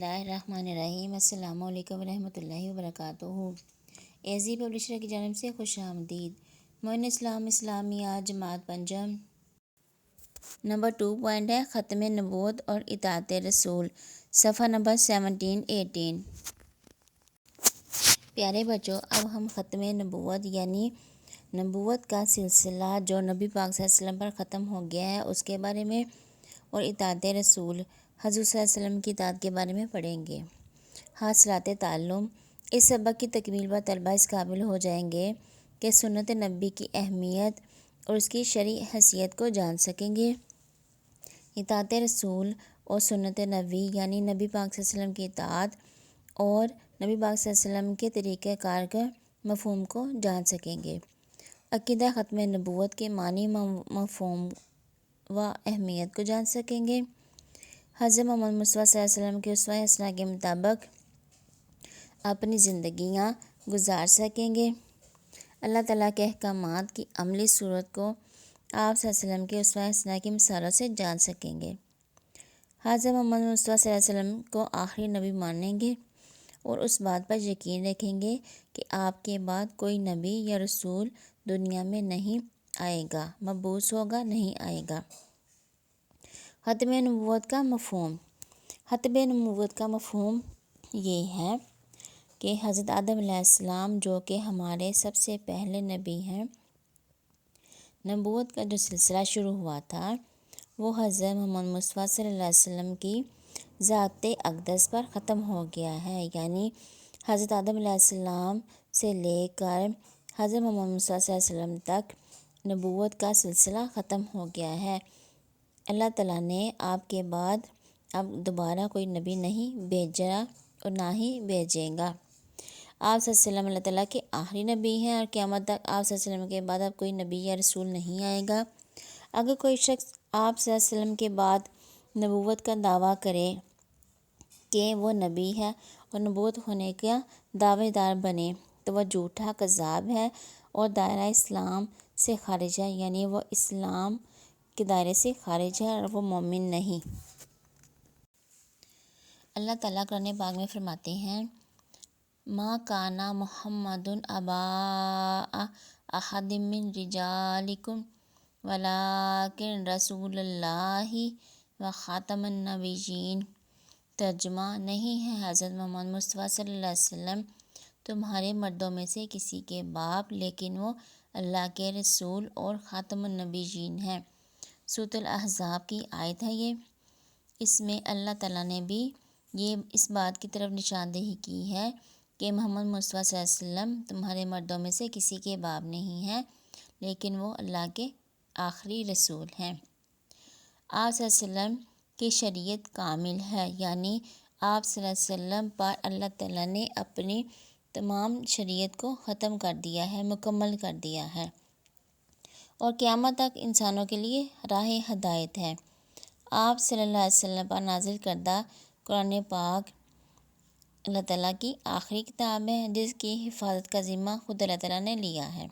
اللہ الرحمن الرحیم۔ السلام علیکم ورحمۃ اللہ وبرکاتہ۔ ایزی پبلشر کی جانب سے خوش آمدید۔ معین اسلام اسلامیہ جماعت پنجم۔ نمبر 2 پوائنٹ ہے ختم نبوت اور اطاعت رسول، صفحہ نمبر 17-18۔ پیارے بچوں، اب ہم ختم نبوت یعنی نبوت کا سلسلہ جو نبی پاک صلی اللہ علیہ وسلم پر ختم ہو گیا ہے اس کے بارے میں، اور اطاعت رسول حضور صلی اللہ علیہ وسلم کی اطاعت کے بارے میں پڑھیں گے۔ حاصلات تعلم۔ اس سبق کی تکمیل پر طلبہ اس قابل ہو جائیں گے کہ سنت نبی کی اہمیت اور اس کی شرعی حیثیت کو جان سکیں گے۔ اطاعت رسول اور سنت نبی یعنی نبی پاک صلی اللہ علیہ وسلم کی اطاعت اور نبی پاک صلی اللہ علیہ وسلم کے طریقہ کار کا مفہوم کو جان سکیں گے۔ عقیدہ ختم نبوت کے معنی، مفہوم و اہمیت کو جان سکیں گے۔ حضرت محمد مصطفیٰ صلی اللہ علیہ وسلم کے اسوہ حسنہ کے مطابق اپنی زندگیاں گزار سکیں گے۔ اللہ تعالیٰ کے احکامات کی عملی صورت کو آپ صلی اللہ علیہ وسلم کے اسوہ حسنہ کی مثالوں سے جان سکیں گے۔ حضرت محمد مصطفیٰ صلی اللہ علیہ وسلم کو آخری نبی مانیں گے اور اس بات پر یقین رکھیں گے کہ آپ کے بعد کوئی نبی یا رسول دنیا میں نہیں آئے گا، مبعوث ہوگا، نہیں آئے گا۔ ختم نبوت کا مفہوم۔ ختم نبوت کا مفہوم یہ ہے کہ حضرت آدم علیہ السلام جو کہ ہمارے سب سے پہلے نبی ہیں، نبوت کا جو سلسلہ شروع ہوا تھا وہ حضرت محمد مصطفیٰ صلی اللہ علیہ وسلم کی ذات اقدس پر ختم ہو گیا ہے، یعنی حضرت آدم علیہ السلام سے لے کر حضرت محمد مصطفیٰ صلی اللہ علیہ وسلم تک نبوت کا سلسلہ ختم ہو گیا ہے۔ اللہ تعالیٰ نے آپ کے بعد اب دوبارہ کوئی نبی نہیں بھیجا اور نہ ہی بھیجے گا۔ آپ صلی اللہ علیہ وسلم اللہ تعالیٰ کے آخری نبی ہیں اور قیامت تک آپ صلی اللہ علیہ وسلم کے بعد اب کوئی نبی یا رسول نہیں آئے گا۔ اگر کوئی شخص آپ صلی اللہ علیہ وسلم کے بعد نبوت کا دعویٰ کرے کہ وہ نبی ہے اور نبوت ہونے کا دعوے دار بنے تو وہ جھوٹا کذاب ہے اور دائرہ اسلام سے خارج ہے، یعنی وہ اسلام کے دائرے سے خارج ہے اور وہ مومن نہیں۔ اللہ تعالیٰ قرآن پاک میں فرماتے ہیں مَا كَانَ مُحَمَّدٌ أَبَا أَحَدٍ مِّن رِجَالِكُمْ وَلَٰكِن رَسُولَ اللَّهِ وَخَاتَمَ النَّبِيِّينَ۔ ترجمہ، نہیں ہے حضرت محمد مصطفیٰ صلی اللہ علیہ وسلم تمہارے مردوں میں سے کسی کے باپ، لیکن وہ اللہ کے رسول اور خاتم النبیین ہیں۔ سورۃ الاحزاب کی آیت ہے یہ۔ اس میں اللہ تعالیٰ نے بھی یہ اس بات کی طرف نشاندہی کی ہے کہ محمد مصطفیٰ صلی اللہ علیہ وسلم تمہارے مردوں میں سے کسی کے باپ نہیں ہیں، لیکن وہ اللہ کے آخری رسول ہیں۔ آپ صلی اللہ علیہ وسلم کی شریعت کامل ہے، یعنی آپ صلی اللہ علیہ وسلم پر اللہ تعالیٰ نے اپنی تمام شریعت کو ختم کر دیا ہے، مکمل کر دیا ہے، اور قیامت تک انسانوں کے لیے راہ ہدایت ہے۔ آپ صلی اللہ علیہ وسلم پر نازل کردہ قرآن پاک اللہ تعالیٰ کی آخری کتاب ہے جس کی حفاظت کا ذمہ خود اللہ تعالیٰ نے لیا ہے۔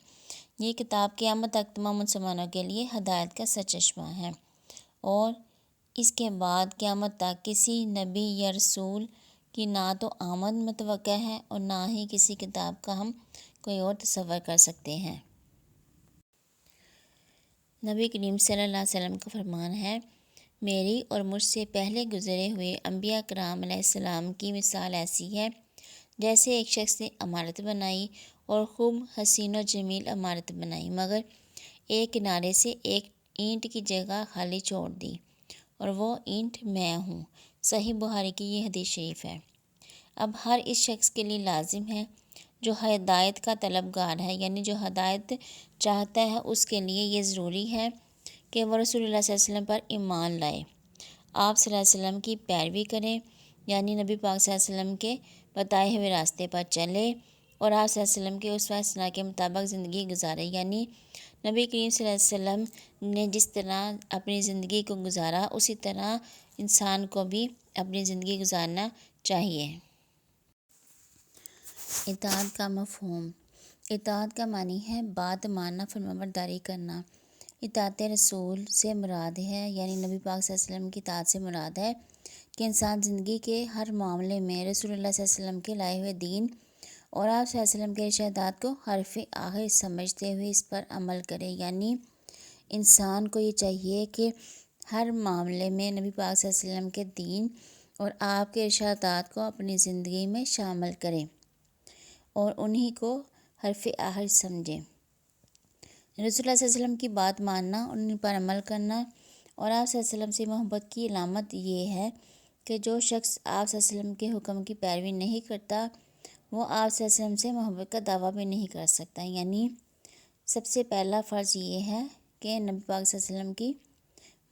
یہ کتاب قیامت تک تمام مسلمانوں کے لیے ہدایت کا سرچشمہ ہے، اور اس کے بعد قیامت تک کسی نبی یا رسول کی نہ تو آمد متوقع ہے اور نہ ہی کسی کتاب کا ہم کوئی اور تصور کر سکتے ہیں۔ نبی کریم صلی اللہ علیہ وسلم کا فرمان ہے میری اور مجھ سے پہلے گزرے ہوئے انبیاء کرام علیہ السلام کی مثال ایسی ہے جیسے ایک شخص نے عمارت بنائی اور خوب حسین و جمیل عمارت بنائی، مگر ایک کنارے سے ایک اینٹ کی جگہ خالی چھوڑ دی، اور وہ اینٹ میں ہوں۔ صحیح بخاری کی یہ حدیث شریف ہے۔ اب ہر اس شخص کے لیے لازم ہے جو ہدایت کا طلبگار ہے، یعنی جو ہدایت چاہتا ہے، اس کے لیے یہ ضروری ہے کہ وہ رسول اللہ صلی اللہ علیہ وسلم پر ایمان لائے، آپ صلی اللہ علیہ وسلم کی پیروی کریں، یعنی نبی پاک صلی اللہ علیہ وسلم کے بتائے ہوئے راستے پر چلے، اور آپ صلی اللہ علیہ وسلم کے اسوہ حسنہ کے مطابق زندگی گزارے، یعنی نبی کریم صلی اللہ علیہ وسلم نے جس طرح اپنی زندگی کو گزارا اسی طرح انسان کو بھی اپنی زندگی گزارنا چاہیے۔ اطاعت کا مفہوم۔ اطاعت کا معنی ہے بات ماننا، فرمانبرداری کرنا۔ اطاعت رسول سے مراد ہے، یعنی نبی پاک صلی اللہ علیہ وسلم کی اطاعت سے مراد ہے کہ انسان زندگی کے ہر معاملے میں رسول اللہ صلی اللہ علیہ وسلم کے لائے ہوئے دین اور آپ صلی اللہ علیہ وسلم کے ارشادات کو حرف آخر سمجھتے ہوئے اس پر عمل کرے، یعنی انسان کو یہ چاہیے کہ ہر معاملے میں نبی پاک صلی اللہ علیہ وسلم کے دین اور آپ کے ارشادات کو اپنی زندگی میں شامل کرے اور انہی کو حرف آخر سمجھے۔ رسول اللہ صلی اللہ علیہ وسلم کی بات ماننا اور ان پر عمل کرنا اور آپ صلی اللہ علیہ وسلم سے محبت کی علامت یہ ہے کہ جو شخص آپ صلی اللہ علیہ وسلم کے حکم کی پیروی نہیں کرتا وہ آپ صلی اللہ علیہ وسلم سے محبت کا دعویٰ بھی نہیں کر سکتا، یعنی سب سے پہلا فرض یہ ہے کہ نبی پاک صلی اللہ علیہ وسلم کی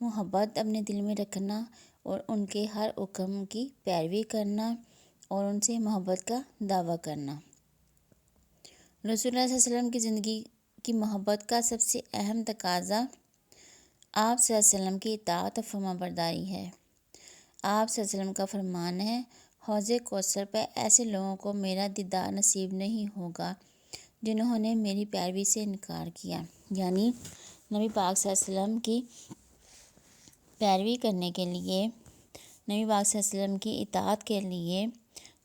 محبت اپنے دل میں رکھنا اور ان کے ہر حکم کی پیروی کرنا اور ان سے محبت کا دعویٰ کرنا۔ رسول اللہ صلی اللہ علیہ وسلم کی زندگی کی محبت کا سب سے اہم تقاضا آپ صلی اللہ علیہ وسلم کی اطاعت اور فرما برداری ہے۔ آپ صلی اللہ علیہ وسلم کا فرمان ہے، حوض کوثر پہ ایسے لوگوں کو میرا دیدار نصیب نہیں ہوگا جنہوں نے میری پیروی سے انکار کیا، یعنی نبی پاک صلی اللہ علیہ وسلم کی پیروی کرنے کے لیے، نبی پاک صلی اللہ علیہ وسلم کی اطاعت کے لیے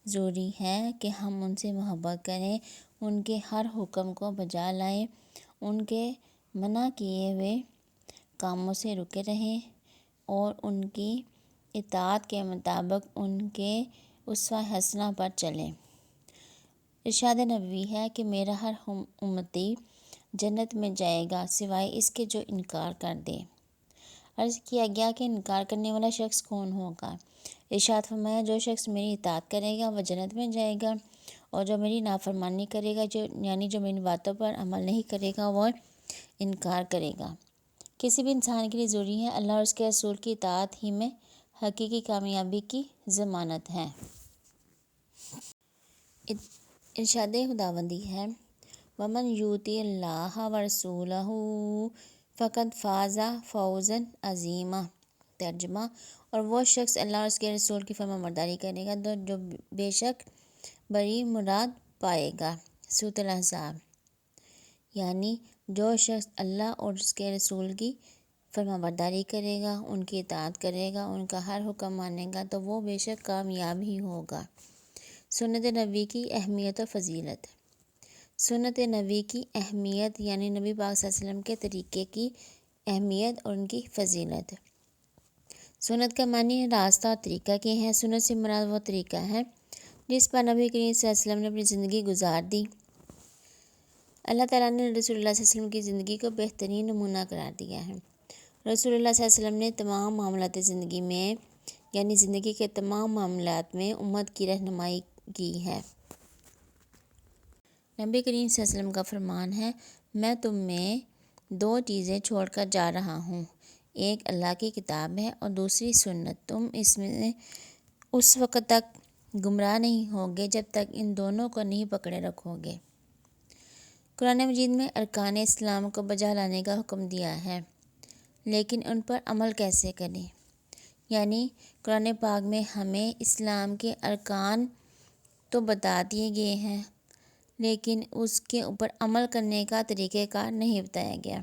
ضروری ہے کہ ہم ان سے محبت کریں، ان کے ہر حکم کو بجا لائیں، ان کے منع کیے ہوئے کاموں سے رکے رہیں اور ان کی اطاعت کے مطابق ان کے اسوہ حسنہ پر چلیں۔ ارشاد نبوی ہے کہ میرا ہر امتی جنت میں جائے گا سوائے اس کے جو انکار کر دے۔ عرض کیا گیا کہ انکار کرنے والا شخص کون ہوگا؟ ارشاد فرمایا، جو شخص میری اطاعت کرے گا وہ جنت میں جائے گا اور جو میری نافرمانی کرے گا یعنی جو میری باتوں پر عمل نہیں کرے گا وہ انکار کرے گا۔ کسی بھی انسان کے لیے ضروری ہے اللہ اور اس کے رسول کی اطاعت ہی میں حقیقی کامیابی کی ضمانت ہے۔ ارشاد خداوندی ہے، وَمَن یُطِعِ اللَّهَ وَرَسُولَهُ فَقَدْ فَازَ فَوْزًا عَظِیمًا۔ ترجمہ، اور وہ شخص اللہ اور اس کے رسول کی فرما برداری کرے گا تو جو بے شک بڑی مراد پائے گا۔ سورۃ الاحزاب۔ یعنی جو شخص اللہ اور اس کے رسول کی فرما برداری کرے گا، ان کی اطاعت کرے گا، ان کا ہر حکم مانے گا تو وہ بے شک کامیاب ہی ہوگا۔ سنت نبوی کی اہمیت و فضیلت۔ سنت نبوی کی اہمیت یعنی نبی پاک صلی اللہ علیہ وسلم کے طریقے کی اہمیت اور ان کی فضیلت۔ سنت کا معنی راستہ اور طریقہ کے ہیں۔ سنت سے مراد وہ طریقہ ہے جس پر نبی کریم صلی اللہ علیہ وسلم نے اپنی زندگی گزار دی۔ اللہ تعالیٰ نے رسول اللہ صلی اللہ علیہ وسلم کی زندگی کو بہترین نمونہ قرار دیا ہے۔ رسول اللہ صلی اللہ علیہ وسلم نے تمام معاملات زندگی میں یعنی زندگی کے تمام معاملات میں امت کی رہنمائی کی ہے۔ نبی کریم صلی اللہ علیہ وسلم کا فرمان ہے، میں تم میں دو چیزیں چھوڑ کر جا رہا ہوں، ایک اللہ کی کتاب ہے اور دوسری سنت، تم اس میں اس وقت تک گمراہ نہیں ہوگے جب تک ان دونوں کو نہیں پکڑے رکھو گے۔ قرآن مجید میں ارکان اسلام کو بجا لانے کا حکم دیا ہے، لیکن ان پر عمل کیسے کریں؟ یعنی قرآن پاک میں ہمیں اسلام کے ارکان تو بتا دیے گئے ہیں لیکن اس کے اوپر عمل کرنے کا طریقہ کار نہیں بتایا گیا۔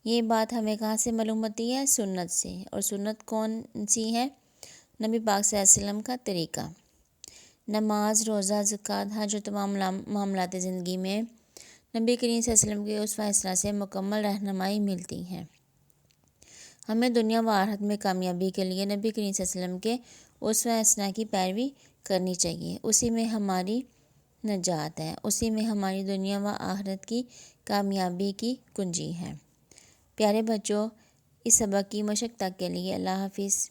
یہ بات ہمیں کہاں سے معلوم ہوتی ہے؟ سنت سے۔ اور سنت کون سی ہے؟ نبی پاک صلی اللہ علیہ وسلم کا طریقہ۔ نماز، روزہ، زکوٰۃ، حج اور تمام معاملات زندگی میں نبی کریم صلی اللہ علیہ وسلم کے اسوہ حسنہ سے مکمل رہنمائی ملتی ہے۔ ہمیں دنیا و آخرت میں کامیابی کے لیے نبی کریم صلی اللہ علیہ وسلم کے اسوہ حسنہ کی پیروی کرنی چاہیے، اسی میں ہماری نجات ہے، اسی میں ہماری دنیا و آخرت کی کامیابی کی کنجی ہے۔ پیارے بچوں، اس سبق کی مشق تک کے لیے اللہ حافظ۔